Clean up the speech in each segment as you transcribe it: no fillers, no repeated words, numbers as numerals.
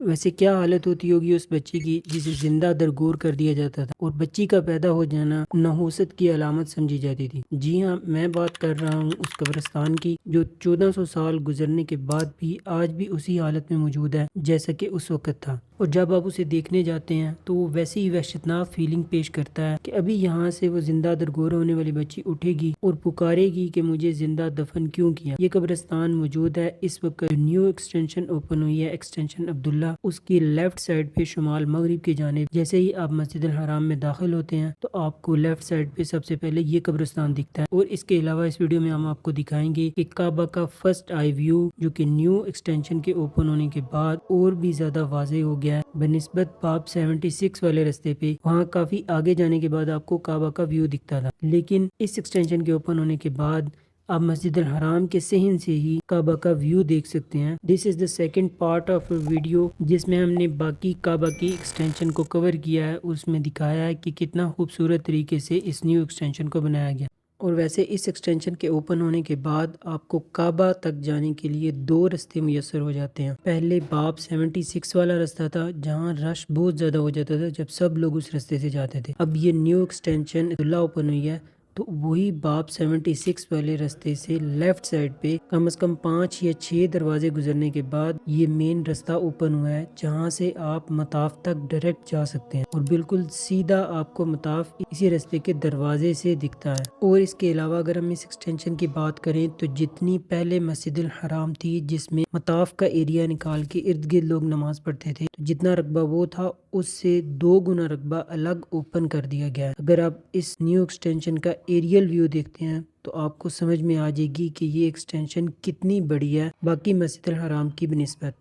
वैसे क्या हालत होती होगी उस बच्चे की जिसे जिंदा दरगोर कर दिया जाता था और बच्ची का पैदा हो जाना नहुसत की अलामत समझी जाती थी। जी हाँ, मैं बात कर रहा हूँ उस कब्रिस्तान की जो 1400 साल गुजरने के बाद भी आज भी उसी हालत में मौजूद है जैसा कि उस वक्त था। और जब आप उसे देखने जाते हैं तो वो वैसी ही वहशतनाक फीलिंग पेश करता है कि अभी यहाँ से वो जिंदा दरगोर होने वाली बच्ची उठेगी और पुकारेगी कि मुझे जिंदा दफन क्यों किया। ये कब्रिस्तान मौजूद है इस वक्त न्यू एक्सटेंशन ओपन हुई है, एक्सटेंशन अब्दुल्ला, उसकी लेफ्ट साइड पे शुमाल मगरिब की जानिब। जैसे ही आप मस्जिद अल हराम में दाखिल होते हैं तो आपको लेफ्ट साइड पे सबसे पहले ये कब्रिस्तान दिखता है। और इसके अलावा इस वीडियो में हम आपको दिखाएंगे कि काबा का फर्स्ट आई व्यू जो कि न्यू एक्सटेंशन के ओपन होने के बाद और भी ज्यादा वाज़ेह हो गया है बनिस्बत बाब 76 वाले रास्ते पे। वहाँ काफी आगे जाने के बाद आपको काबा का व्यू दिखता था, लेकिन इस एक्सटेंशन के ओपन होने के बाद आप मस्जिद अल हराम के सहन से ही काबा का व्यू देख सकते हैं। This is the second part of video जिसमें हमने बाकी काबा की एक्सटेंशन को कवर किया है। उसमें दिखाया है कि कितना खूबसूरत तरीके से इस न्यू एक्सटेंशन को बनाया गया। और वैसे इस एक्सटेंशन के ओपन होने के बाद आपको काबा तक जाने के लिए दो रास्ते मुयसर हो जाते हैं। पहले बाब 76 वाला रास्ता था जहां रश बहुत ज्यादा हो जाता था जब सब लोग उस रास्ते से जाते थे। अब ये न्यू एक्सटेंशन अब्दुल्ला ओपन हुई है तो वही बाब 76 वाले रास्ते से लेफ्ट साइड पे कम से कम 5 या 6 दरवाजे गुजरने के बाद ये मेन रास्ता ओपन हुआ है जहां से आप मताफ तक डायरेक्ट जा सकते हैं और बिल्कुल सीधा आपको मताफ इसी रास्ते के दरवाजे से दिखता है। और इसके अलावा अगर हम इस एक्सटेंशन की बात करें तो जितनी पहले मस्जिद अल हराम थी जिसमें मताफ का एरिया निकाल के इर्द गिर्द लोग नमाज पढ़ते थे, तो जितना रकबा वो था उससे 2 गुना रकबा अलग ओपन कर दिया गया है। अगर आप इस न्यू एक्सटेंशन का एरियल व्यू देखते हैं तो आपको समझ में आ जाएगी कि ये एक्सटेंशन कितनी बड़ी है बाकी मस्जिद अल हराम की बनिस्बत,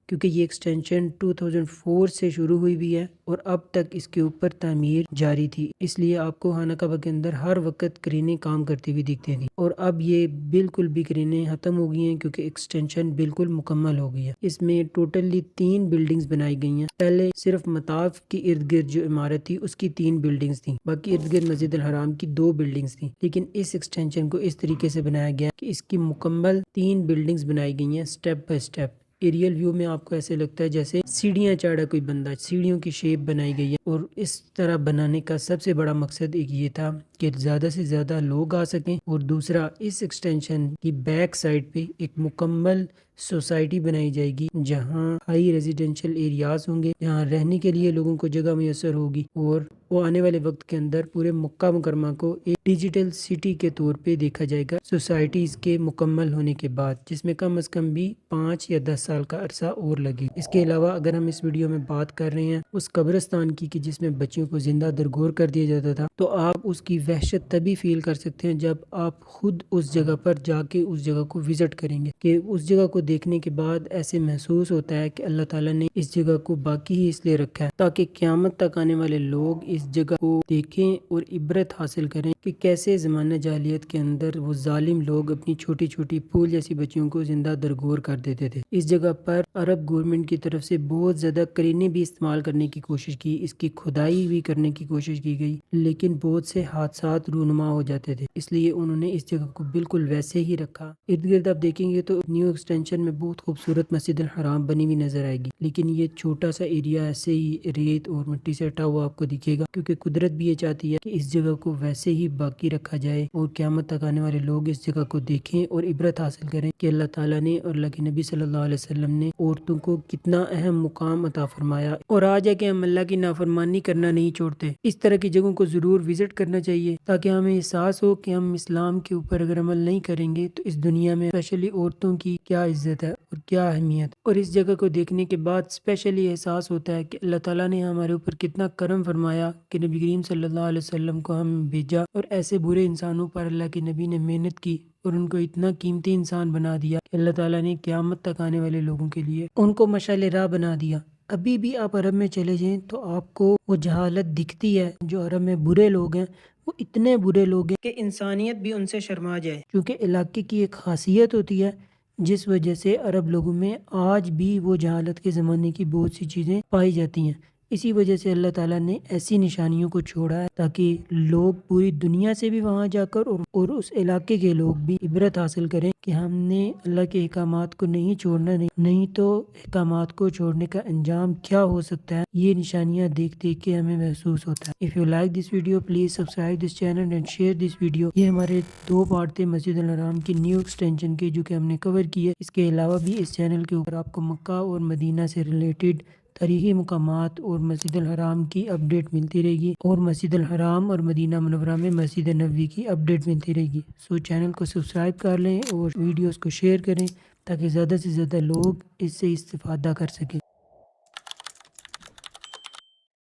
क्योंकि ये एक्सटेंशन 2004 से शुरू हुई भी है और अब तक इसके ऊपर तामीर जारी थी। इसलिए आपको खाना काबा के अंदर हर वक्त क्रेनें काम करती हुई दिखती थी और अब ये बिल्कुल भी क्रेनें खत्म हो गई हैं क्योंकि एक्सटेंशन बिल्कुल मुकम्मल हो गई है। इसमें टोटली 3 बिल्डिंग्स बनाई गई हैं। पहले सिर्फ मताफ की इर्द गिर्द जो इमारत थी उसकी 3 बिल्डिंग्स थी, बाकी इर्द गिर्द मस्जिद अल हराम की 2 बिल्डिंग्स थी। लेकिन इस एक्सटेंशन को इस तरीके से बनाया गया कि इसकी मुकम्मल 3 बिल्डिंग्स बनाई गई हैं step by step. Aerial view में आपको ऐसे लगता है जैसे सीढ़ियां चढ़ा कोई बंदा, सीढ़ियों की शेप बनाई गई है। और इस तरह बनाने का सबसे बड़ा मकसद एक ये था कि ज्यादा से ज्यादा लोग आ सकें और दूसरा इस एक्सटेंशन की बैक साइड पे एक मुकम्मल सोसाइटी बनाई जाएगी जहां हाई रेजिडेंशियल एरियाज होंगे, जहां रहने के लिए लोगों को जगह मुयसर होगी और वो आने वाले वक्त के अंदर पूरे मक्का मुकरमा को एक डिजिटल सिटी के तौर पे देखा जाएगा सोसाइटीज के मुकम्मल होने के बाद, जिसमें कम से कम भी 5 या 10 साल का अरसा और लगे। इसके अलावा अगर हम इस वीडियो में बात कर रहे हैं उस कब्रिस्तान की कि जिसमें बच्चियों को जिंदा दरगोर कर दिया जाता था, तो आप उसकी वहशत तभी फील कर सकते हैं जब आप खुद उस जगह पर जाके उस जगह को विजिट करेंगे कि उस जगह को देखने के बाद ऐसे महसूस होता है कि अल्लाह ताला ने इस जगह को बाकी ही इसलिए रखा है ताकि क़यामत तक आने वाले लोग इस जगह को देखें और इबरत हासिल करें कि कैसे ज़माना जाहिलियत के अंदर वो जालिम लोग अपनी छोटी छोटी फूल जैसी बच्चियों को जिंदा दरगोर कर देते थे। इस जगह पर अरब गवर्नमेंट की तरफ से बहुत ज्यादा क्रेनें भी इस्तेमाल करने की कोशिश की, इसकी खुदाई भी करने की कोशिश की गई, लेकिन बहुत से हादसात रूनुमा हो जाते थे, इसलिए उन्होंने इस जगह को बिल्कुल वैसे ही रखा। इर्द गिर्द आप देखेंगे तो न्यू एक्सटेंशन में बहुत खूबसूरत मस्जिद अल हराम बनी हुई नजर आएगी, लेकिन ये छोटा सा एरिया ऐसे ही रेत और मिट्टी से हटा हुआ आपको दिखेगा क्योंकि कुदरत भी ये चाहती है कि इस जगह को वैसे ही बाकी रखा जाए और क़यामत तक आने वाले लोग इस जगह को देखें और इबरत हासिल करें कि अल्लाह ताला ने और अल्लाह के नबी सल्लल्लाहु अलैहि वसल्लम ने औरतों को कितना अहम मुकाम अता फरमाया और आज है कि हम अल्लाह की नाफरमानी करना नहीं छोड़ते। इस तरह की जगहों को जरूर विजिट करना चाहिए ताकि हमें एहसास हो कि हम इस्लाम के ऊपर अगर अमल नहीं करेंगे तो इस दुनिया में स्पेशली औरतों की क्या इज्जत है और क्या अहमियत। और इस जगह को देखने के बाद स्पेशली एहसास होता है कि अल्लाह ताला ने हमारे ऊपर कितना करम फरमाया कि नबी करीम सल्लल्लाहु अलैहि वसल्लम को हम भेजा और ऐसे बुरे इंसानों पर अल्लाह के नबी ने मेहनत की और उनको इतना कीमती इंसान बना दिया कि अल्लाह ताला ने क़यामत तक आने वाले लोगों के लिए उनको मशाले राह बना दिया। अभी भी आप अरब में चले जाएं तो आपको वो जहालत दिखती है। जो अरब में बुरे लोग हैं वो इतने बुरे लोग हैं कि इंसानियत भी उनसे शर्मा जाए, क्योंकि इलाके की एक खासियत होती है जिस वजह से अरब लोगों में आज भी वो जहालत के ज़माने की बहुत सी चीज़ें पाई जाती हैं। اسی وجہ سے اللہ تعالیٰ نے ایسی نشانیوں کو چھوڑا ہے تاکہ لوگ پوری دنیا سے بھی وہاں جا کر اور اس علاقے کے لوگ بھی عبرت حاصل کریں کہ ہم نے اللہ کے احکامات کو نہیں چھوڑنا، نہیں تو احکامات کو چھوڑنے کا انجام کیا ہو سکتا ہے، یہ نشانیاں دیکھ دیکھ کے ہمیں محسوس ہوتا ہے۔ If you like this video, please subscribe this channel and share this video۔ یہ ہمارے 2 پارٹ تھے مسجد الحرام کی نیو ایکسٹینشن کے، جو کہ ہم نے کور کی ہے۔ اس کے علاوہ بھی اس چینل کے اوپر آپ کو مکہ اور مدینہ سے ریلیٹڈ تاریخی مقامات اور مسجد الحرام کی اپڈیٹ ملتی رہے گی، اور مسجد الحرام اور مدینہ منورہ میں مسجد نبوی کی اپڈیٹ ملتی رہے گی۔ سو چینل کو سبسکرائب کر لیں اور ویڈیوز کو شیئر کریں تاکہ زیادہ سے زیادہ لوگ اس سے استفادہ کر سکیں۔